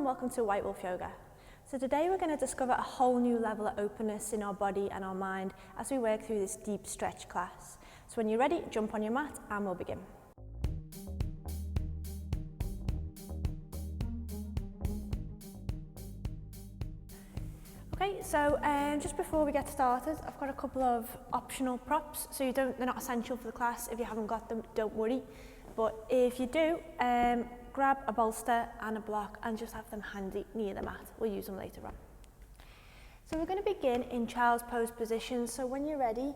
and welcome to White Wolf Yoga. So today we're going to discover a whole new level of openness in our body and our mind as we work through this deep stretch class. So when you're ready, jump on your mat and we'll begin. Okay, so just before we get started, I've got a couple of optional props. So they're not essential for the class. If you haven't got them, don't worry. But if you do, grab a bolster and a block and just have them handy near the mat. We'll use them later on. So we're going to begin in child's pose position. So when you're ready,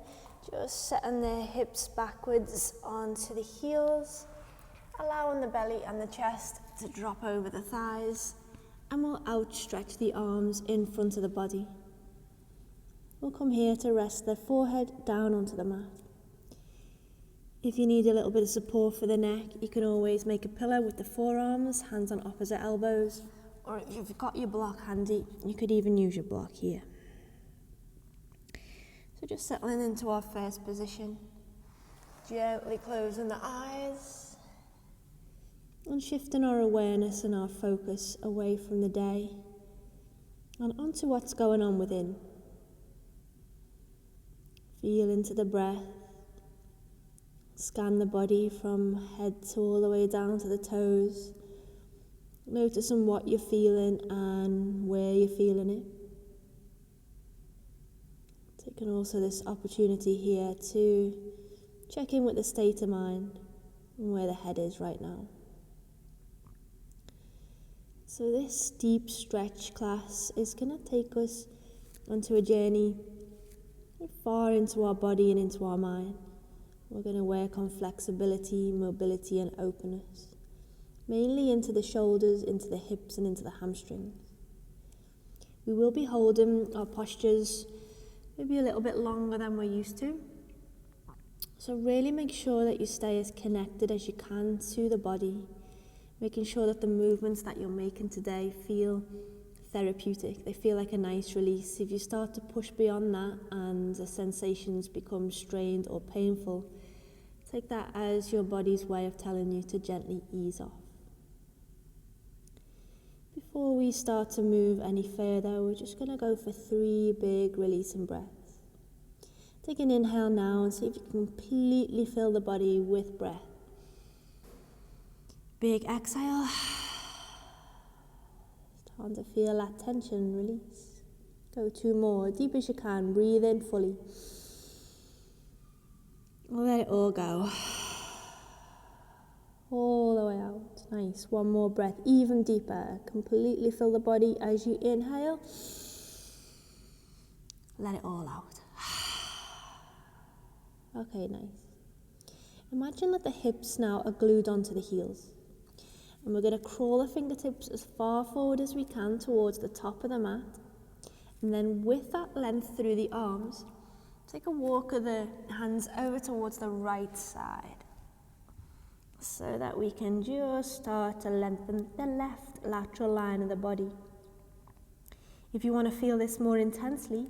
just setting the hips backwards onto the heels, allowing the belly and the chest to drop over the thighs, and we'll outstretch the arms in front of the body. We'll come here to rest the forehead down onto the mat. If you need a little bit of support for the neck, you can always make a pillow with the forearms, hands on opposite elbows, or if you've got your block handy, you could even use your block here. So just settling into our first position, gently closing the eyes, and shifting our awareness and our focus away from the day and onto what's going on within. Feel into the breath. Scan the body from head to all the way down to the toes. Noticing what you're feeling and where you're feeling it. Taking also this opportunity here to check in with the state of mind and where the head is right now. So this deep stretch class is going to take us onto a journey far into our body and into our mind. We're going to work on flexibility, mobility and openness, mainly into the shoulders, into the hips and into the hamstrings. We will be holding our postures maybe a little bit longer than we're used to. So really make sure that you stay as connected as you can to the body, making sure that the movements that you're making today feel therapeutic. They feel like a nice release. If you start to push beyond that and the sensations become strained or painful, take that as your body's way of telling you to gently ease off. Before we start to move any further, we're just going to go for 3 big releasing breaths. Take an inhale now and see if you can completely fill the body with breath. Big exhale. Starting to feel that tension release. Go 2 more, deep as you can. Breathe in fully. Let it all go. All the way out. Nice. 1 more breath, even deeper. Completely fill the body as you inhale. Let it all out. Okay, nice. Imagine that the hips now are glued onto the heels. And we're going to crawl the fingertips as far forward as we can towards the top of the mat. And then with that length through the arms, take a walk of the hands over towards the right side so that we can just start to lengthen the left lateral line of the body. If you want to feel this more intensely,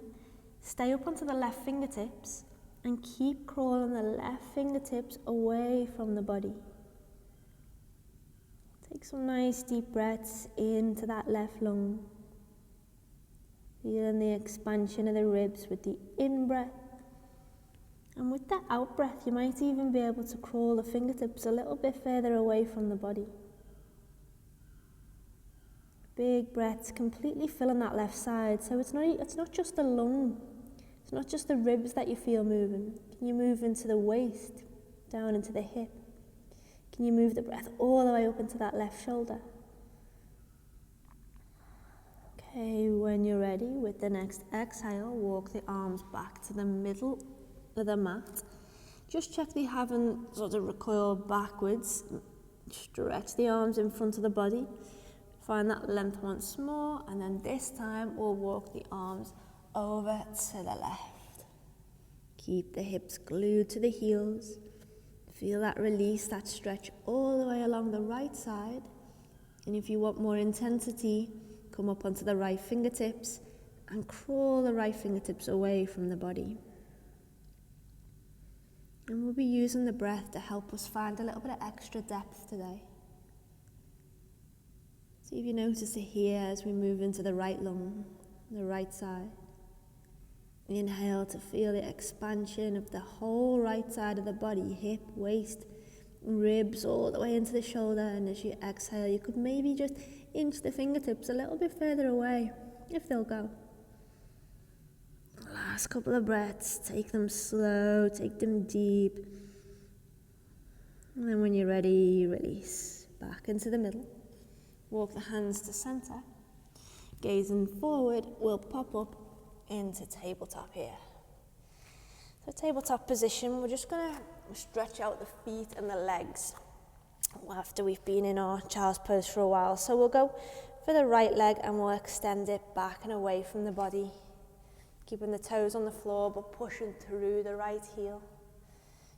stay up onto the left fingertips and keep crawling the left fingertips away from the body. Take some nice deep breaths into that left lung. Feeling the expansion of the ribs with the in-breath. And with that out-breath, you might even be able to crawl the fingertips a little bit further away from the body. Big breaths, completely filling that left side. So it's not just the lung, it's not just the ribs that you feel moving. Can you move into the waist, down into the hip? Can you move the breath all the way up into that left shoulder? Okay, when you're ready, with the next exhale, walk the arms back to the middle of the mat. Just check they haven't sort of recoiled backwards. Stretch the arms in front of the body. Find that length once more, and then this time we'll walk the arms over to the left. Keep the hips glued to the heels. Feel that release, that stretch all the way along the right side. And if you want more intensity, come up onto the right fingertips and crawl the right fingertips away from the body. And we'll be using the breath to help us find a little bit of extra depth today. See if you notice it here as we move into the right lung, the right side. Inhale to feel the expansion of the whole right side of the body, hip, waist, ribs all the way into the shoulder. And as you exhale, you could maybe just inch the fingertips a little bit further away, if they'll go. Last couple of breaths, take them slow, take them deep. And then when you're ready, release back into the middle. Walk the hands to center. Gazing forward, we'll pop up into tabletop here. So tabletop position, we're just going to stretch out the feet and the legs after we've been in our child's pose for a while. So we'll go for the right leg and we'll extend it back and away from the body, keeping the toes on the floor but pushing through the right heel,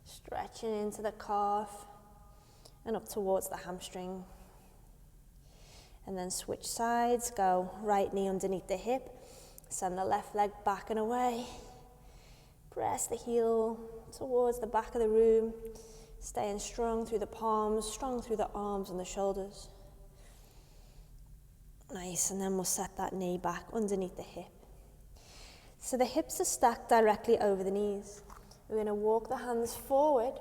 stretching into the calf and up towards the hamstring. And then switch sides, go right knee underneath the hip, send the left leg back and away, press the heel towards the back of the room, staying strong through the palms, strong through the arms and the shoulders. Nice, and then we'll set that knee back underneath the hip. So the hips are stacked directly over the knees. We're going to walk the hands forward,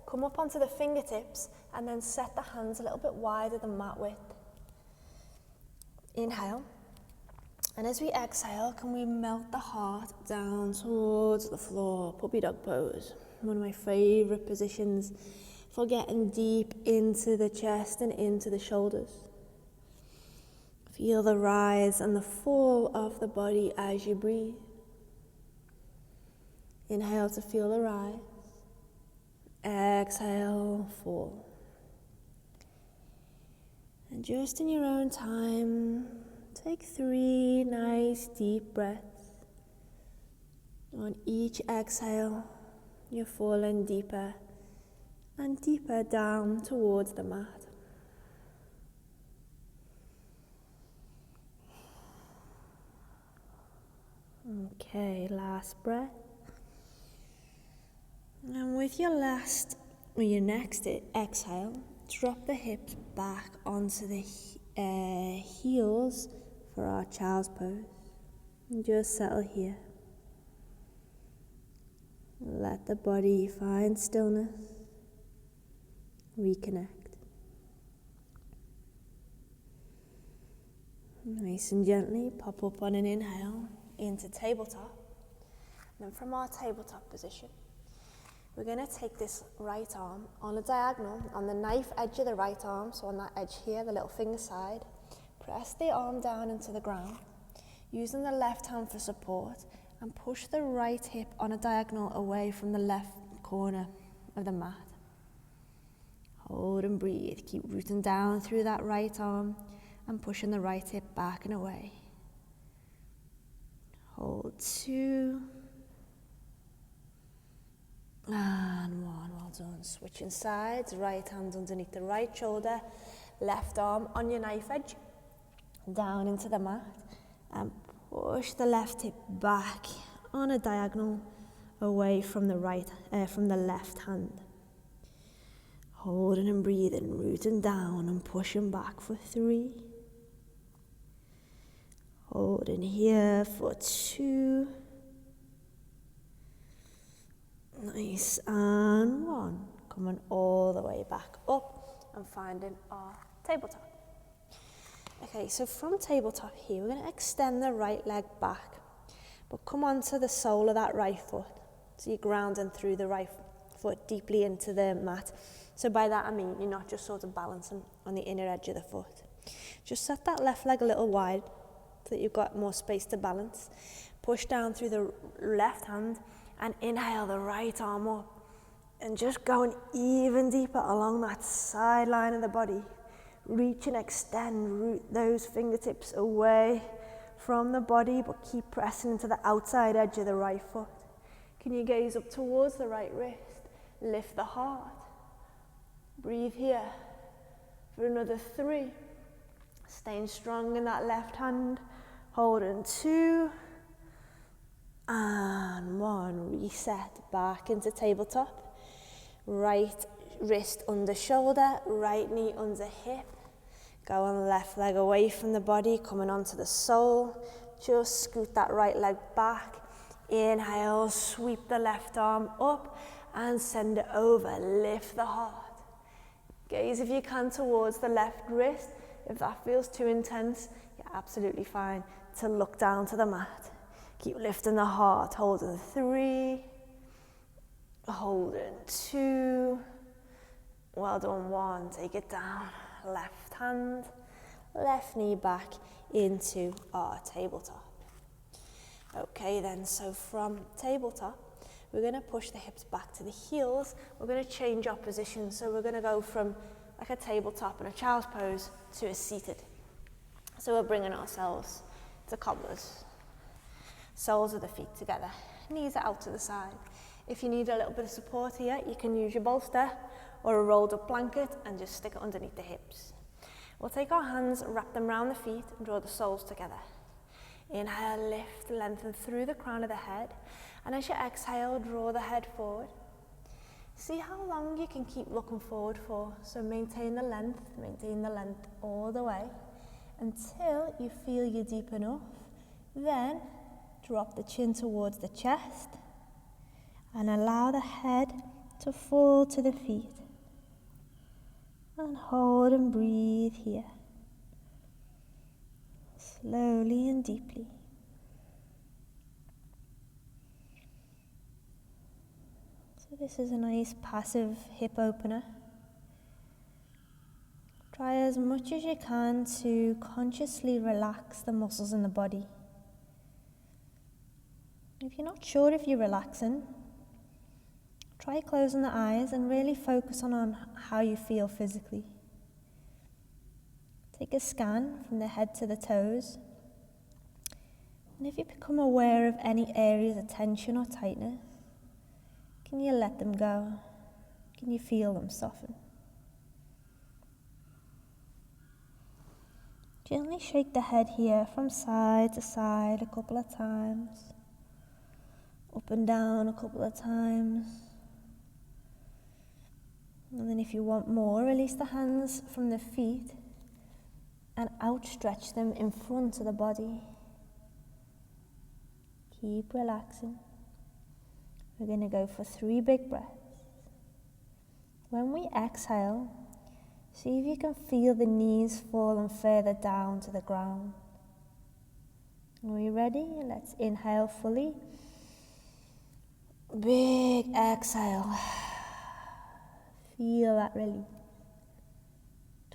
come up onto the fingertips, and then set the hands a little bit wider than mat width. Inhale, and as we exhale, can we melt the heart down towards the floor? Puppy dog pose, one of my favorite positions for getting deep into the chest and into the shoulders. Feel the rise and the fall of the body as you breathe. Inhale to feel the rise, exhale, fall. And just in your own time, take 3 nice deep breaths. On each exhale, you're falling deeper and deeper down towards the mat. Okay, last breath. And with your next exhale, drop the hips back onto the heels for our child's pose. And just settle here. Let the body find stillness. Reconnect. Nice and gently pop up on an inhale into tabletop. And then from our tabletop position, we're going to take this right arm on a diagonal, on the knife edge of the right arm, so on that edge here, the little finger side. Press the arm down into the ground, using the left hand for support, and push the right hip on a diagonal away from the left corner of the mat. Hold and breathe. Keep rooting down through that right arm and pushing the right hip back and away. Hold 2. And 1, well done. Switching sides, right hand underneath the right shoulder, left arm on your knife edge, down into the mat, and push the left hip back on a diagonal away from the left hand. Holding and breathing, rooting down and pushing back for 3. Holding here for 2. Nice, and 1. Coming all the way back up and finding our tabletop. Okay, so from tabletop here, we're going to extend the right leg back, but come onto the sole of that right foot. So you're grounding through the right foot deeply into the mat. So by that I mean you're not just sort of balancing on the inner edge of the foot. Just set that left leg a little wide so that you've got more space to balance. Push down through the left hand and inhale the right arm up. And just going even deeper along that side line of the body. Reach and extend, root those fingertips away from the body, but keep pressing into the outside edge of the right foot. Can you gaze up towards the right wrist? Lift the heart. Breathe here for another 3. Staying strong in that left hand. Holding 2. And 1. Reset back into tabletop. Right wrist under shoulder, right knee under hip. Go on left leg away from the body, coming onto the sole. Just scoot that right leg back. Inhale, sweep the left arm up and send it over. Lift the heart. Gaze if you can towards the left wrist. If that feels too intense, you're absolutely fine to look down to the mat. Keep lifting the heart, holding 3, holding 2, well done 1, take it down, left hand, left knee back into our tabletop. Okay then, so from tabletop, we're going to push the hips back to the heels. We're going to change our position, so we're going to go from like a tabletop and a child's pose to a seated. So we're bringing ourselves to cobblers. Soles of the feet together, knees are out to the side. If you need a little bit of support here, you can use your bolster or a rolled up blanket and just stick it underneath the hips. We'll take our hands, wrap them around the feet and draw the soles together. Inhale, lift, lengthen through the crown of the head. And as you exhale, draw the head forward. See how long you can keep looking forward for. So maintain the length all the way until you feel you're deep enough. Then drop the chin towards the chest and allow the head to fall to the feet. And hold and breathe here. Slowly and deeply. So this is a nice passive hip opener. Try as much as you can to consciously relax the muscles in the body. If you're not sure if you're relaxing, try closing the eyes and really focus on how you feel physically. Take a scan from the head to the toes. And if you become aware of any areas of tension or tightness, can you let them go? Can you feel them soften? Gently shake the head here from side to side a couple of times. Up and down a couple of times. And then if you want more, release the hands from the feet and outstretch them in front of the body. Keep relaxing. We're going to go for 3 big breaths. When we exhale, see if you can feel the knees falling further down to the ground. Are we ready? Let's inhale fully. Big exhale. Feel that release.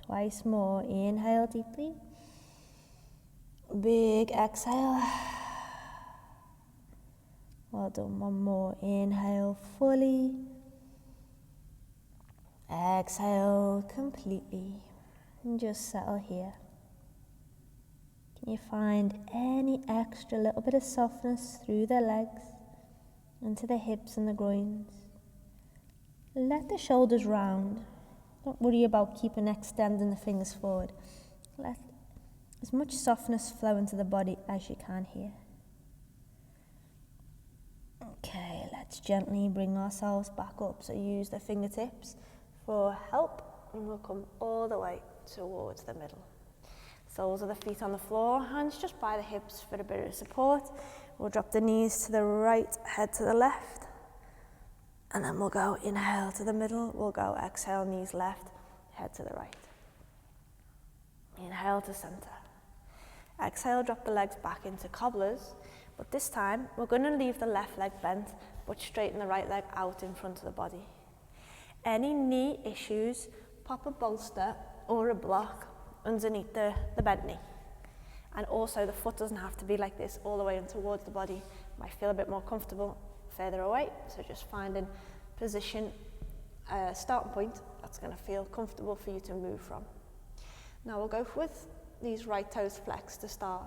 Twice more. Inhale deeply. Big exhale. Well done. One more. Inhale fully. Exhale completely. And just settle here. Can you find any extra little bit of softness through the legs, into the hips and the groins? Let the shoulders round. Don't worry about keeping extending the fingers forward. Let as much softness flow into the body as you can here. Okay, let's gently bring ourselves back up. So use the fingertips for help, and we'll come all the way towards the middle. Soles of the feet on the floor, hands just by the hips for a bit of support. We'll drop the knees to the right, head to the left. And then we'll go inhale to the middle. We'll go exhale, knees left, head to the right. Inhale to center. Exhale, drop the legs back into cobblers. But this time, we're going to leave the left leg bent, but straighten the right leg out in front of the body. Any knee issues, pop a bolster or a block underneath the bent knee. And also the foot doesn't have to be like this all the way in towards the body. It might feel a bit more comfortable further away. So just finding position, starting point that's going to feel comfortable for you to move from. Now we'll go with these right toes flexed to start.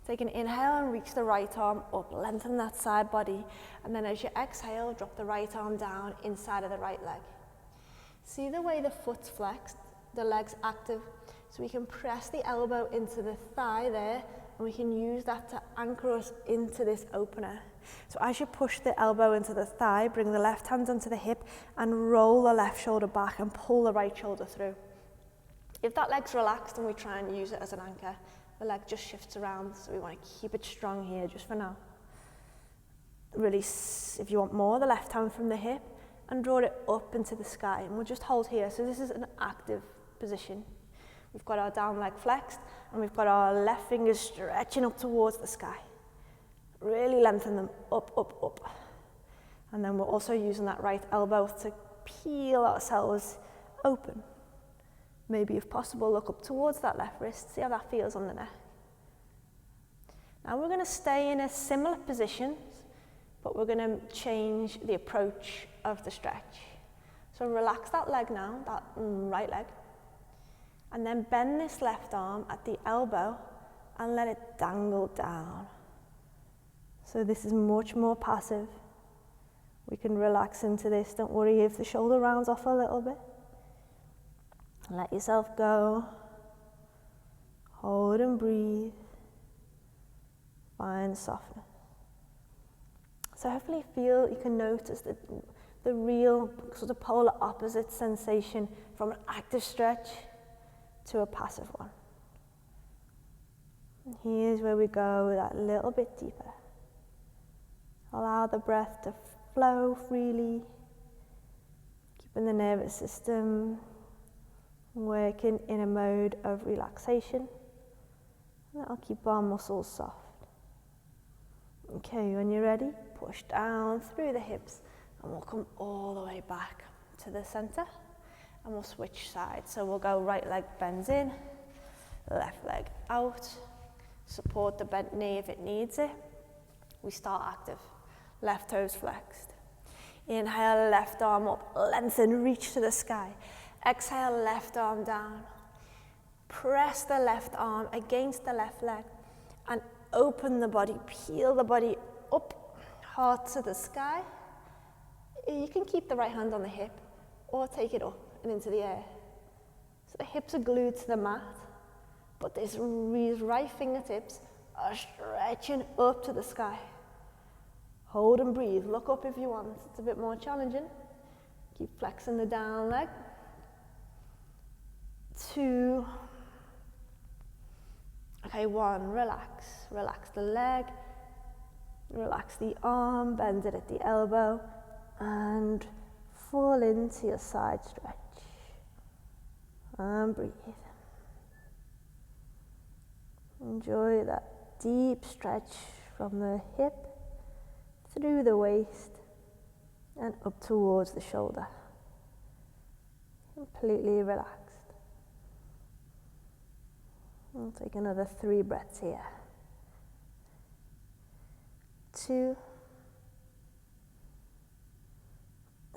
Take an inhale and reach the right arm up, lengthen that side body, and then as you exhale, drop the right arm down inside of the right leg. See the way the foot's flexed, the leg's active, so we can press the elbow into the thigh there, and we can use that to anchor us into this opener. So as you push the elbow into the thigh, bring the left hand onto the hip and roll the left shoulder back and pull the right shoulder through. If that leg's relaxed and we try and use it as an anchor, the leg just shifts around, so we want to keep it strong here just for now. Release, if you want more, the left hand from the hip and draw it up into the sky, and we'll just hold here. So this is an active position. We've got our down leg flexed and we've got our left fingers stretching up towards the sky. Really lengthen them up, up, up. And then we're also using that right elbow to peel ourselves open. Maybe if possible, look up towards that left wrist, see how that feels on the neck. Now we're going to stay in a similar position, but we're going to change the approach of the stretch. So relax that leg now, that right leg, and then bend this left arm at the elbow and let it dangle down. So this is much more passive. We can relax into this. Don't worry if the shoulder rounds off a little bit. Let yourself go. Hold and breathe. Find softness. So hopefully you can notice the real sort of polar opposite sensation from an active stretch to a passive one. And here's where we go that little bit deeper. Allow the breath to flow freely, keeping the nervous system working in a mode of relaxation. And that'll keep our muscles soft. Okay, when you're ready, push down through the hips and we'll come all the way back to the center and we'll switch sides. So we'll go right leg bends in, left leg out, support the bent knee if it needs it. We start active, left toes flexed. Inhale, left arm up, lengthen, reach to the sky. Exhale, left arm down. Press the left arm against the left leg and open the body, peel the body up, heart to the sky. You can keep the right hand on the hip or take it up and into the air. So the hips are glued to the mat, but these right fingertips are stretching up to the sky. Hold and breathe, look up if you want, it's a bit more challenging. Keep flexing the down leg. 2. Okay, 1, relax. Relax the leg, relax the arm, bend it at the elbow, and fall into your side stretch. And breathe. Enjoy that deep stretch from the hip, through the waist, and up towards the shoulder. Completely relaxed. We'll take another 3 breaths here. 2.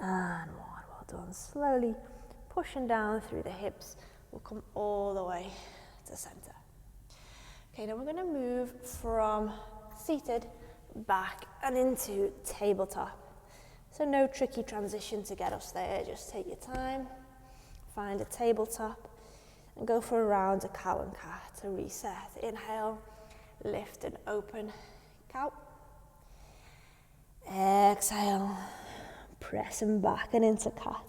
And 1. Well done. Slowly pushing down through the hips. We'll come all the way to center. Okay, now we're going to move from seated back and into tabletop. So no tricky transition to get us there. Just take your time. Find a tabletop. And go for a round of cow and cat to reset. Inhale, lift and open, cow. Exhale, pressing back and into cat.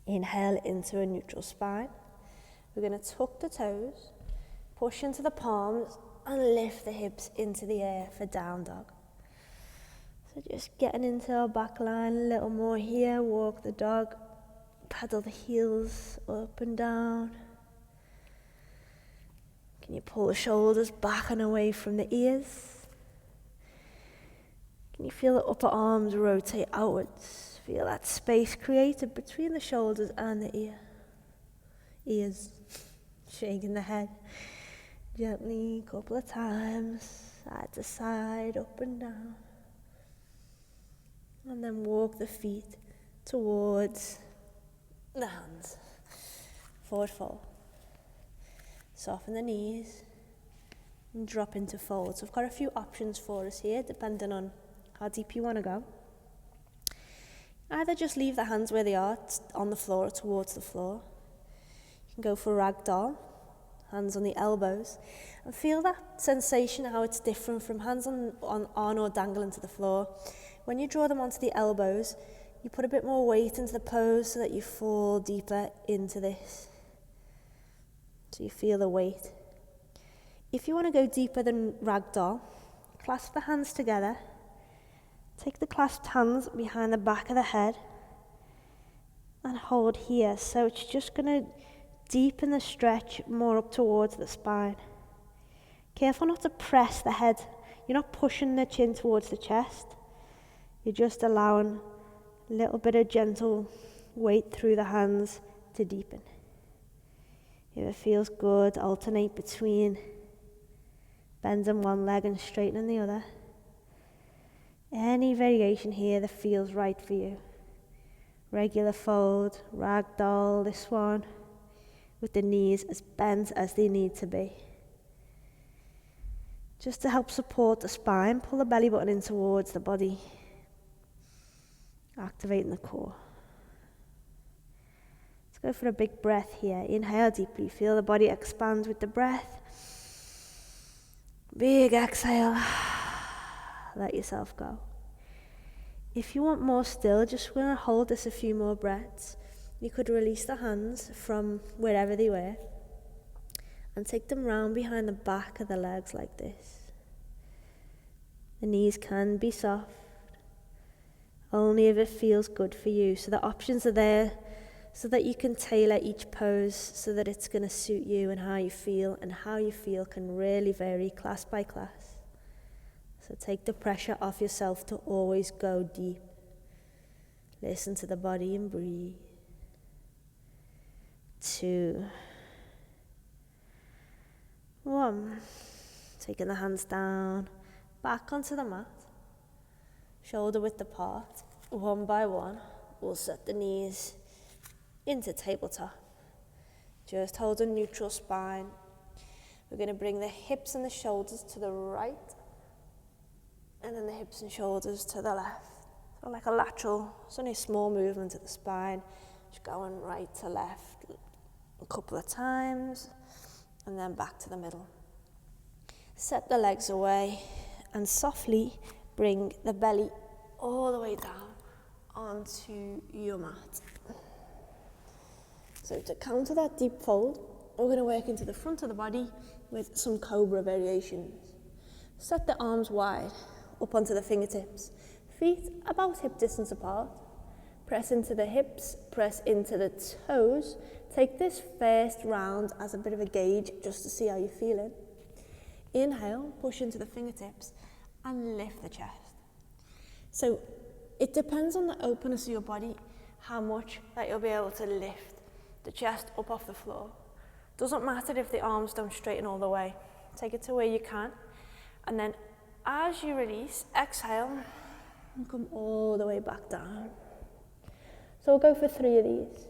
Inhale into a neutral spine. We're going to tuck the toes, push into the palms and lift the hips into the air for down dog. So just getting into our back line a little more here, walk the dog. Paddle the heels up and down. Can you pull the shoulders back and away from the ears? Can you feel the upper arms rotate outwards? Feel that space created between the shoulders and the ears. Shaking the head gently, a couple of times, side to side, up and down. And then walk the feet towards the hands, forward fold. Soften the knees and drop into fold. So I've got a few options for us here, depending on how deep you want to go. Either just leave the hands where they are, on the floor or towards the floor. You can go for ragdoll, hands on the elbows, and feel that sensation, how it's different from hands on or dangling to the floor. When you draw them onto the elbows, you put a bit more weight into the pose so that you fall deeper into this. so you feel the weight. If you want to go deeper than ragdoll, clasp the hands together. Take the clasped hands behind the back of the head and hold here. So it's just going to deepen the stretch more up towards the spine. Careful not to press the head. You're not pushing the chin towards the chest. You're just allowing a little bit of gentle weight through the hands to deepen. If it feels good, alternate between bending one leg and straightening the other. Any variation here that feels right for you. Regular fold, ragdoll, this one, with the knees as bent as they need to be. Just to help support the spine, pull the belly button in towards the body, activating the core. Let's go for a big breath here. Inhale deeply, feel the body expand with the breath. Big exhale, let yourself go. If you want more still, just want to hold this a few more breaths. You could release the hands from wherever they were and take them round behind the back of the legs like this. The knees can be soft, only if it feels good for you. So the options are there so that you can tailor each pose so that it's going to suit you and how you feel can really vary class by class. So take the pressure off yourself to always go deep. Listen to the body and breathe. 2, 1. Taking the hands down, back onto the mat, shoulder width apart. One by one, we'll set the knees into tabletop. Just hold a neutral spine. We're going to bring the hips and the shoulders to the right, and then the hips and shoulders to the left. So like a lateral, it's only a small movement at the spine, just going right to left a couple of times, and then back to the middle. Set the legs away, and softly bring the belly all the way down onto your mat. So to counter that deep fold, we're going to work into the front of the body with some Cobra variations. Set the arms wide, up onto the fingertips. Feet about hip distance apart. Press into the hips, press into the toes. Take this first round as a bit of a gauge just to see how you're feeling. Inhale, push into the fingertips and lift the chest. So it depends on the openness of your body, how much that you'll be able to lift the chest up off the floor. Doesn't matter if the arms don't straighten all the way. Take it to where you can. And then as you release, exhale and come all the way back down. So we'll go for 3 of these.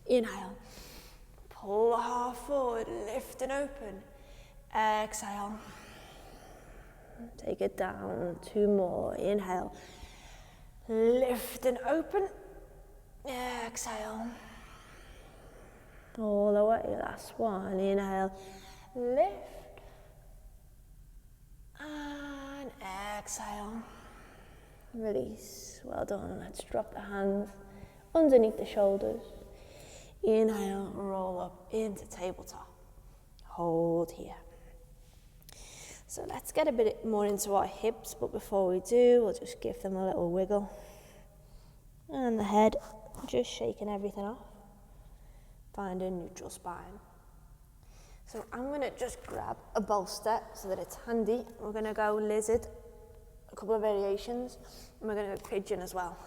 Inhale, pull the heart forward, lift and open. Exhale, take it down. 2 more. Inhale, lift and open. Exhale, all the way. Last one. Inhale, lift and exhale. Release. Well done. Let's drop the hands underneath the shoulders. Inhale, roll up into tabletop. Hold here. So let's get a bit more into our hips, but before we do, we'll just give them a little wiggle. And the head, just shaking everything off. Find a neutral spine. So I'm going to just grab a bolster so that it's handy. We're going to go lizard, a couple of variations, and we're going to go pigeon as well.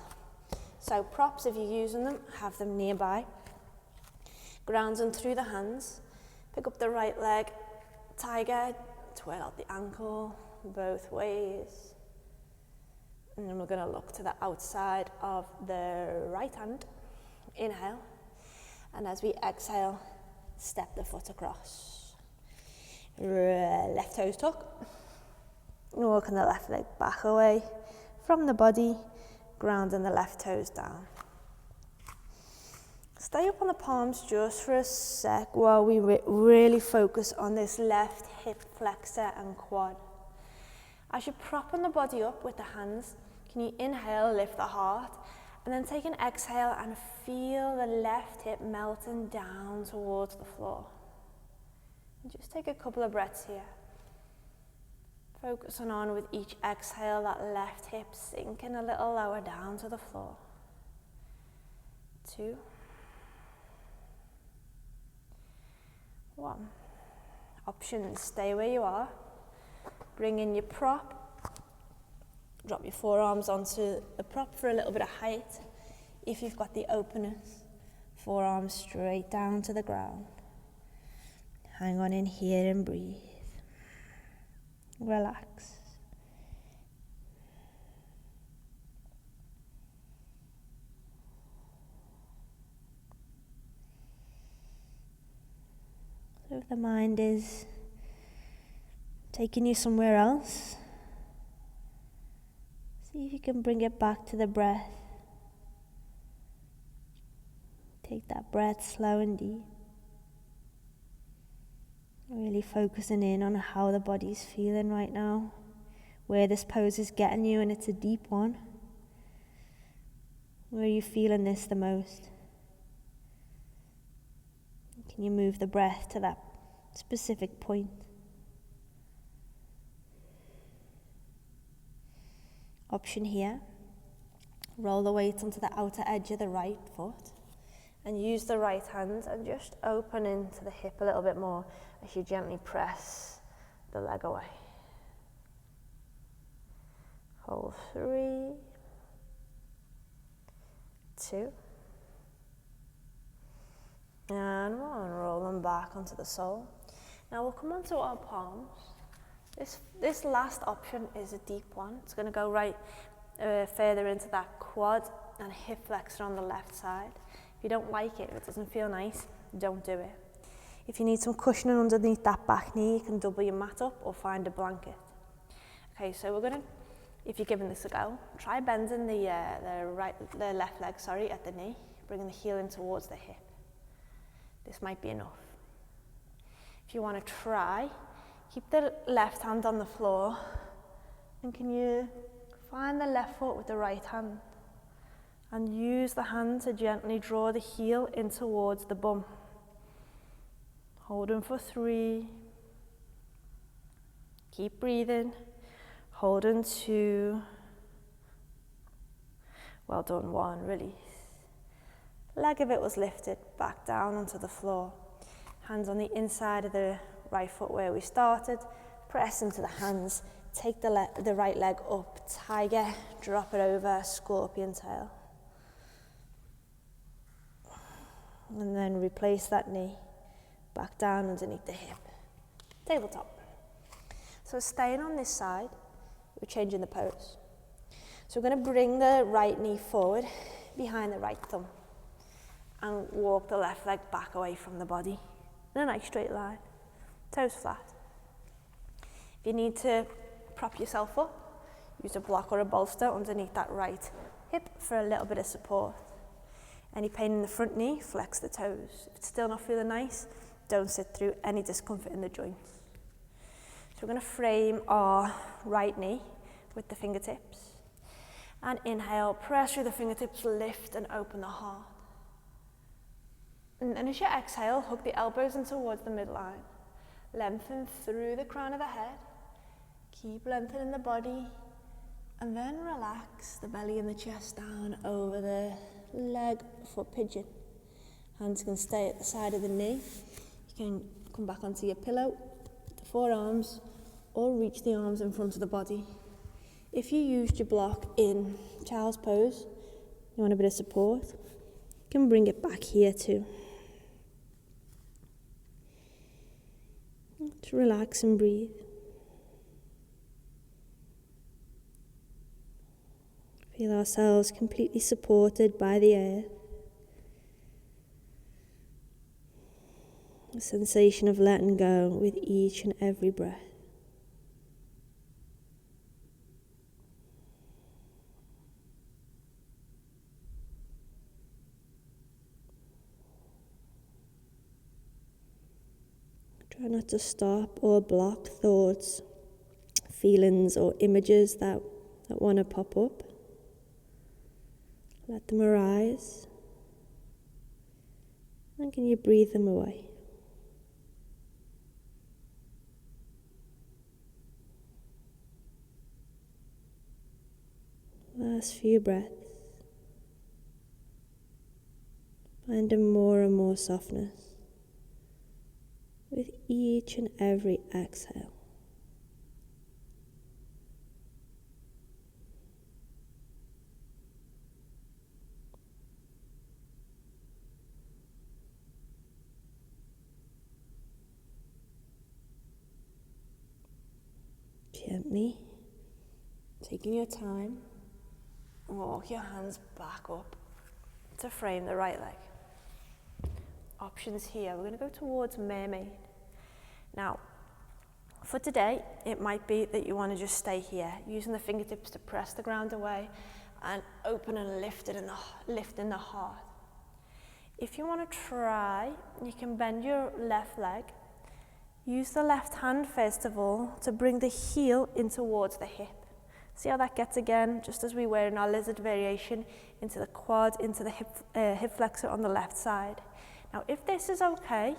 So props, if you're using them, have them nearby. Ground them through the hands. Pick up the right leg, tiger, twirl out the ankle, both ways. And then we're going to look to the outside of the right hand. Inhale. And as we exhale, step the foot across. Left toes tuck. Walking the left leg back away from the body, grounding the left toes down. Stay up on the palms just for a sec while we really focus on this left hip flexor and quad. As you're propping the body up with the hands, can you inhale, lift the heart, and then take an exhale and feel the left hip melting down towards the floor. Just take a couple of breaths here. Focusing on with each exhale that left hip sinking a little lower down to the floor. 2, 1. Options, stay where you are. Bring in your prop. Drop your forearms onto the prop for a little bit of height. If you've got the openness, forearms straight down to the ground. Hang on in here and breathe. Relax. So if the mind is taking you somewhere else, see if you can bring it back to the breath. Take that breath slow and deep. Really focusing in on how the body's feeling right now, where this pose is getting you, and it's a deep one. Where are you feeling this the most? Can you move the breath to that specific point? Option here, roll the weight onto the outer edge of the right foot and use the right hand and just open into the hip a little bit more as you gently press the leg away. Hold 3, 2, and 1. Roll them back onto the sole. Now we'll come onto our palms. This last option is a deep one. It's going to go right further into that quad and hip flexor on the left side. If you don't like it, if it doesn't feel nice, don't do it. If you need some cushioning underneath that back knee, you can double your mat up or find a blanket. Okay, so we're going to, if you're giving this a go, try bending the left leg, at the knee, bringing the heel in towards the hip. This might be enough. If you want to try, keep the left hand on the floor, and can you find the left foot with the right hand and use the hand to gently draw the heel in towards the bum. Holding for 3, keep breathing, holding 2, well done, 1, release. Leg of it was lifted back down onto the floor. Hands on the inside of the right foot where we started, press into the hands, take the right leg up, tiger, drop it over, scorpion tail. And then replace that knee back down underneath the hip. Tabletop. So staying on this side, we're changing the pose. So we're going to bring the right knee forward behind the right thumb and walk the left leg back away from the body in a nice straight line, toes flat. If you need to prop yourself up, use a block or a bolster underneath that right hip for a little bit of support. Any pain in the front knee, flex the toes. If it's still not feeling nice, don't sit through any discomfort in the joints. So we're going to frame our right knee with the fingertips. And inhale, press through the fingertips, lift and open the heart. And as you exhale, hook the elbows in towards the midline. Lengthen through the crown of the head. Keep lengthening the body. And then relax the belly and the chest down over the leg for pigeon. Hands can stay at the side of the knee. You can come back onto your pillow, the forearms, or reach the arms in front of the body. If you used your block in child's pose, you want a bit of support, you can bring it back here too. Just relax and breathe. Feel ourselves completely supported by the earth. A sensation of letting go with each and every breath. Try not to stop or block thoughts, feelings or images that want to pop up. Let them arise. And can you breathe them away? Last few breaths. Finding more and more softness with each and every exhale. Gently, taking your time, walk your hands back up to frame the right leg. Options here, we're going to go towards mermaid. Now, for today, it might be that you want to just stay here, using the fingertips to press the ground away and open and lift in the heart. If you want to try, you can bend your left leg. Use the left hand first of all to bring the heel in towards the hip. See how that gets again, just as we were in our lizard variation, into the quad, into the hip flexor on the left side. Now, if this is okay,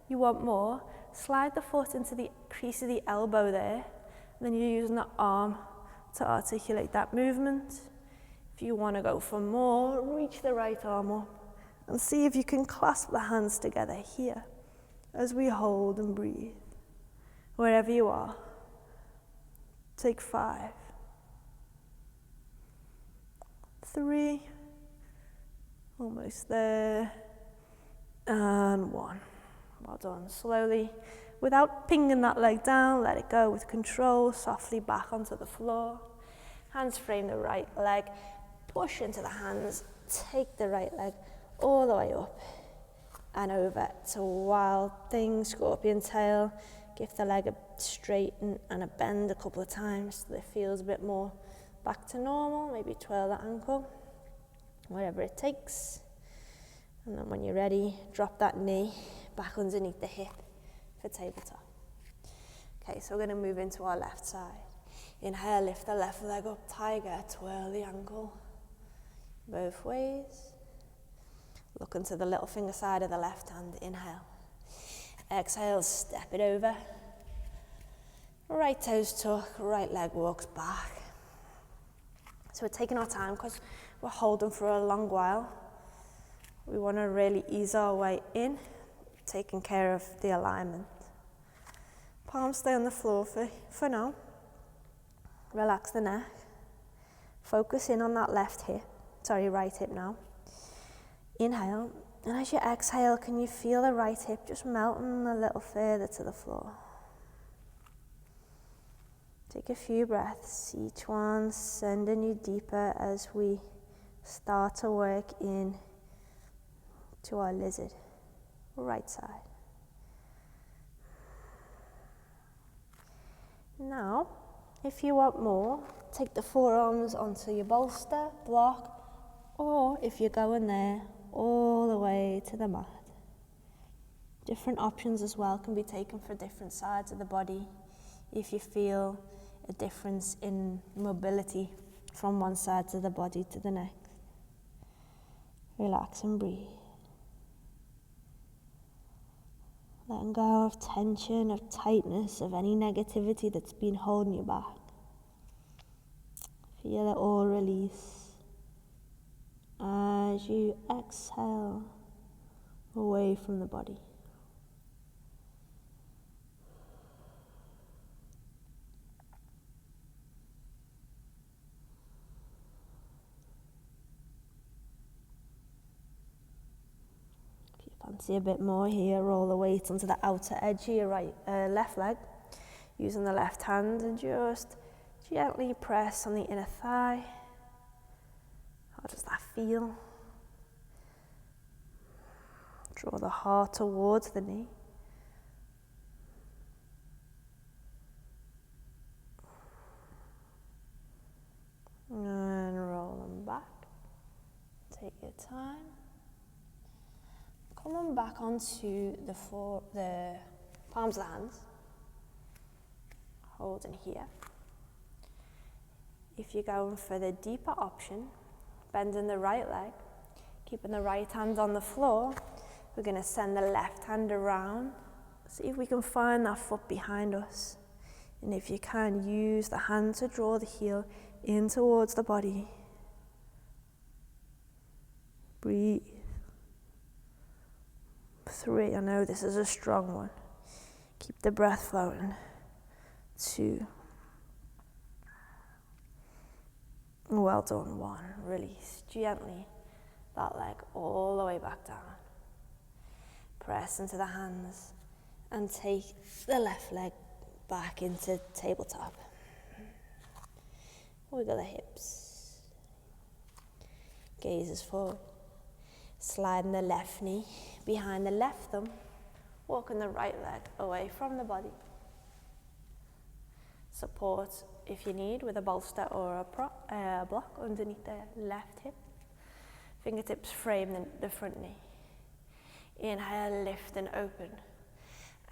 you want more, slide the foot into the crease of the elbow there, and then you're using the arm to articulate that movement. If you want to go for more, reach the right arm up and see if you can clasp the hands together here as we hold and breathe. Wherever you are, take 5, 3, almost there, and 1. Well done. Slowly, without pinging that leg down, let it go with control, softly back onto the floor. Hands frame the right leg, push into the hands, take the right leg all the way up and over to wild thing, scorpion tail. Give the leg a straighten and a bend a couple of times so that it feels a bit more back to normal. Maybe twirl the ankle, whatever it takes. And then when you're ready, drop that knee back underneath the hip for tabletop. Okay, so we're going to move into our left side. Inhale, lift the left leg up, tiger, twirl the ankle both ways. Look into the little finger side of the left hand, inhale. Exhale, step it over. Right toes tuck, right leg walks back. So we're taking our time because we're holding for a long while. We want to really ease our way in, taking care of the alignment. Palms stay on the floor for now. Relax the neck. Focus in on that right hip now. Inhale, and as you exhale, can you feel the right hip just melting a little further to the floor? Take a few breaths, each one sending you deeper as we start to work in to our lizard, right side. Now, if you want more, take the forearms onto your bolster, block, or if you're going there, all the way to the mat. Different options as well can be taken for different sides of the body if you feel a difference in mobility from one side of the body to the next. Relax and breathe. Letting go of tension, of tightness, of any negativity that's been holding you back. Feel it all release as you exhale away from the body. If you fancy a bit more here, roll the weight onto the outer edge of your left leg, using the left hand, and just gently press on the inner thigh. How does that feel? Draw the heart towards the knee. And roll them back. Take your time. Come on back onto the palms of the hands. Holding here. If you're going for the deeper option, bending the right leg, keeping the right hand on the floor, we're going to send the left hand around. See if we can find that foot behind us. And if you can, use the hand to draw the heel in towards the body. Breathe. 3, I know this is a strong one. Keep the breath flowing. 2. Well done. 1. Release gently that leg all the way back down. Press into the hands and take the left leg back into tabletop. Wiggle the hips. Gazes forward. Sliding the left knee behind the left thumb. Walking the right leg away from the body. Support if you need with a bolster or a block underneath the left hip. Fingertips frame the front knee. Inhale, lift and open.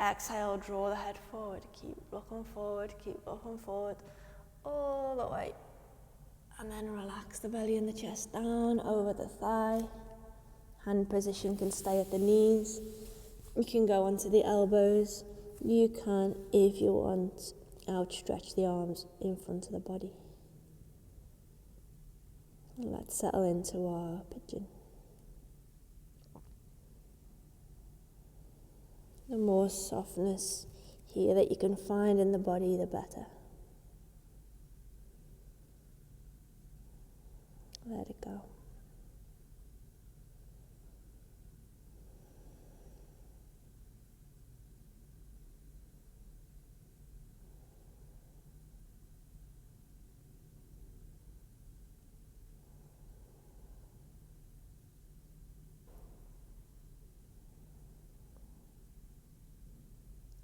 Exhale, draw the head forward. Keep looking forward, all the way. And then relax the belly and the chest down over the thigh. Hand position can stay at the knees. You can go onto the elbows. You can, if you want, outstretch the arms in front of the body. And let's settle into our pigeon. The more softness here that you can find in the body, the better. Let it go.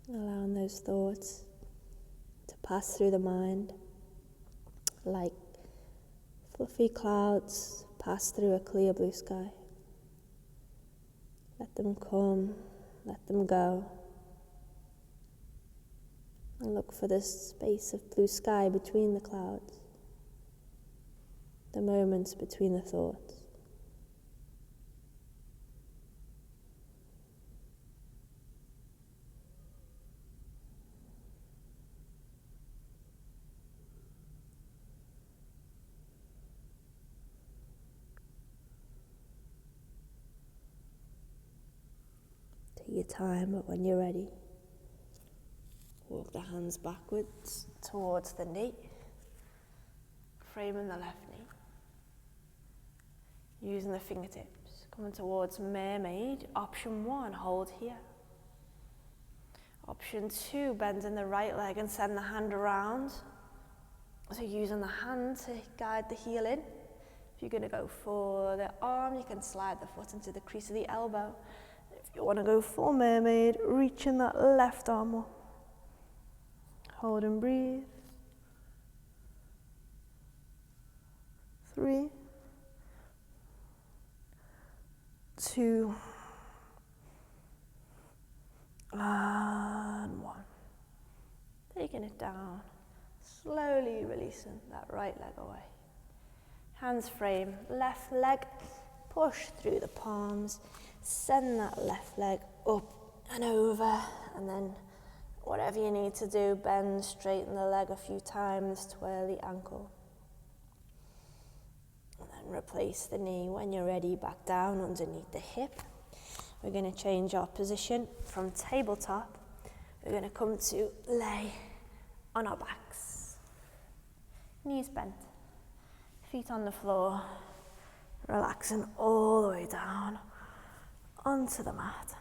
Allowing those thoughts to pass through the mind like fluffy clouds pass through a clear blue sky. Let them come, let them go. And look for this space of blue sky between the clouds, the moments between the thoughts. Take your time, but when you're ready, walk the hands backwards towards the knee, framing the left knee. Using the fingertips, coming towards mermaid. Option 1, hold here. Option 2, bending the right leg and send the hand around. So using the hand to guide the heel in. If you're going to go for the arm, you can slide the foot into the crease of the elbow. If you want to go full mermaid, reaching that left arm up. Hold and breathe. 3, 2, and 1. Taking it down, slowly releasing that right leg away. Hands frame, left leg, push through the palms, send that left leg up and over, and then whatever you need to do, bend, straighten the leg a few times, twirl the ankle. And then replace the knee when you're ready, back down underneath the hip. We're going to change our position from tabletop. We're going to come to lay on our backs. Knees bent, feet on the floor, relaxing all the way down onto the mat.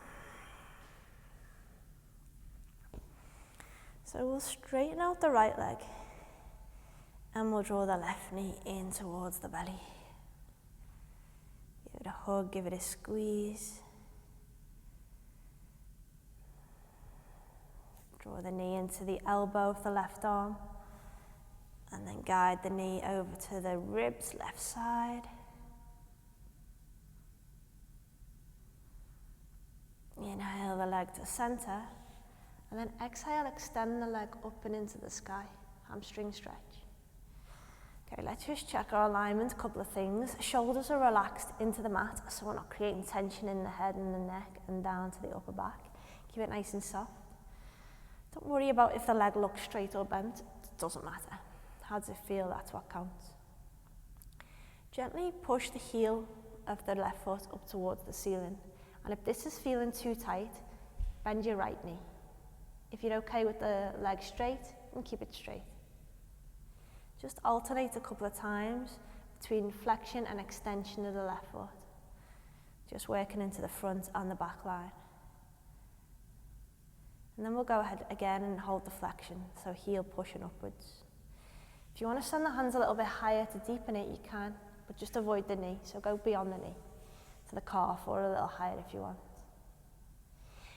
So we'll straighten out the right leg and we'll draw the left knee in towards the belly. Give it a hug, give it a squeeze. Draw the knee into the elbow of the left arm and then guide the knee over to the ribs, left side. Inhale the leg to center. And then exhale, extend the leg up and into the sky, hamstring stretch. Okay, let's just check our alignment, a couple of things. Shoulders are relaxed into the mat, so we're not creating tension in the head and the neck and down to the upper back. Keep it nice and soft. Don't worry about if the leg looks straight or bent, it doesn't matter. How does it feel? That's what counts. Gently push the heel of the left foot up towards the ceiling. And if this is feeling too tight, bend your right knee. If you're okay with the leg straight, then keep it straight. Just alternate a couple of times between flexion and extension of the left foot. Just working into the front and the back line. And then we'll go ahead again and hold the flexion, so heel pushing upwards. If you want to send the hands a little bit higher to deepen it, you can, but just avoid the knee, so go beyond the knee, to the calf or a little higher if you want.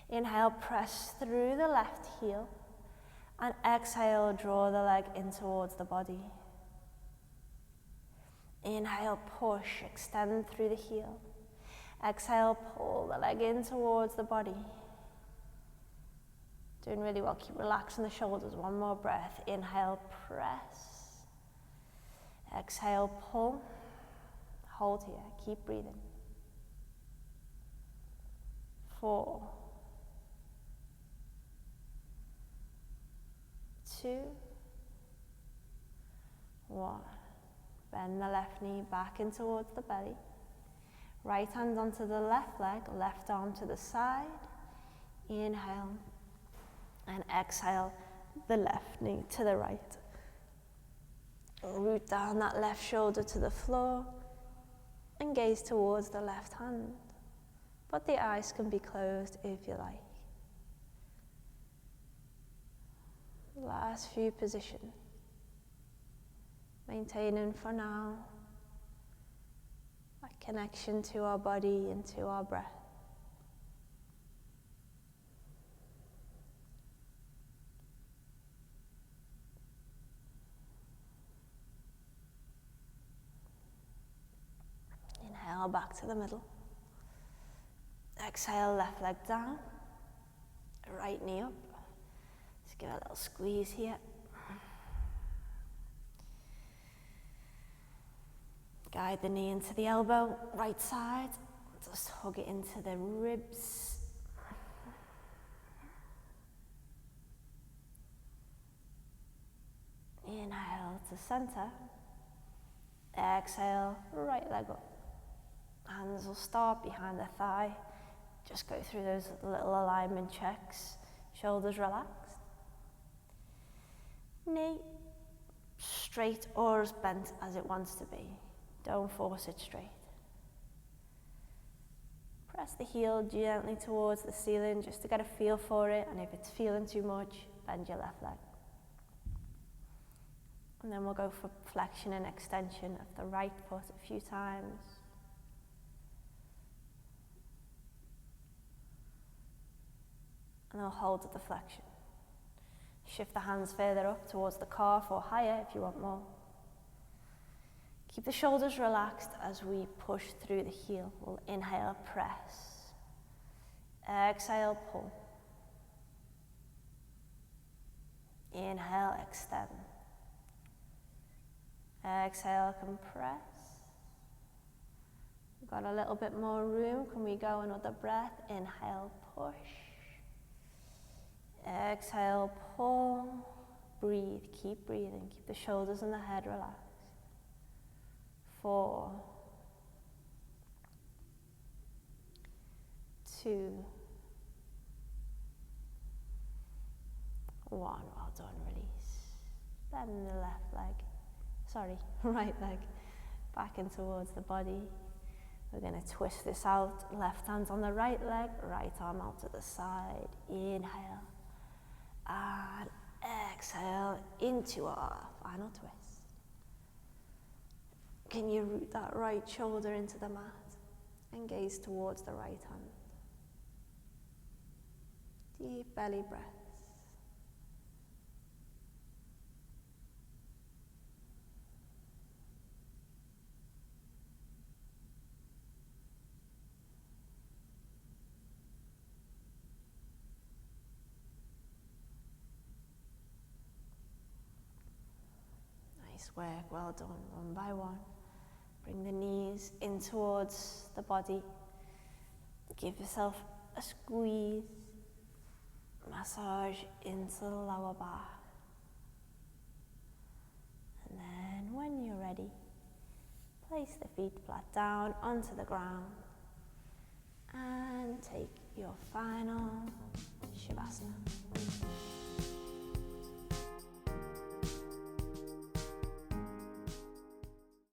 Inhale, press through the left heel, and exhale, draw the leg in towards the body. Inhale, push, extend through the heel. Exhale, pull the leg in towards the body. Doing really well, keep relaxing the shoulders, one more breath. Inhale, press. Exhale, pull. Hold here, keep breathing. 4, 2, 1. Bend the left knee back in towards the belly. Right hand onto the left leg, left arm to the side. Inhale. And exhale, the left knee to the right. Root down that left shoulder to the floor and gaze towards the left hand. But the eyes can be closed if you like. Last few positions. Maintaining for now a connection to our body and to our breath. Inhale back to the middle. Exhale, left leg down. Right knee up. Just give it a little squeeze here. Guide the knee into the elbow, right side. Just hug it into the ribs. Inhale to center. Exhale, right leg up. Hands will start behind the thigh. Just go through those little alignment checks. Shoulders relaxed. Knee straight or as bent as it wants to be. Don't force it straight. Press the heel gently towards the ceiling just to get a feel for it, and if it's feeling too much, bend your left leg. And then we'll go for flexion and extension of the right foot a few times. And then we'll hold at the flexion. Shift the hands further up towards the calf or higher if you want more. Keep the shoulders relaxed as we push through the heel. We'll inhale, press. Exhale, pull. Inhale, extend. Exhale, compress. We've got a little bit more room. Can we go another breath? Inhale, push. Exhale, pull. Breathe, keep breathing. Keep the shoulders and the head relaxed. 4, 2, 1. Well done, release. Bend the right leg back in towards the body. We're going to twist this out. Left hand's on the right leg, right arm out to the side. Inhale. And exhale into our final twist. Can you root that right shoulder into the mat and gaze towards the right hand? Deep belly breaths. Nice work, well done, one by one. Bring the knees in towards the body. Give yourself a squeeze. Massage into the lower back. And then when you're ready, place Place the feet flat down onto the ground and take your final Shavasana.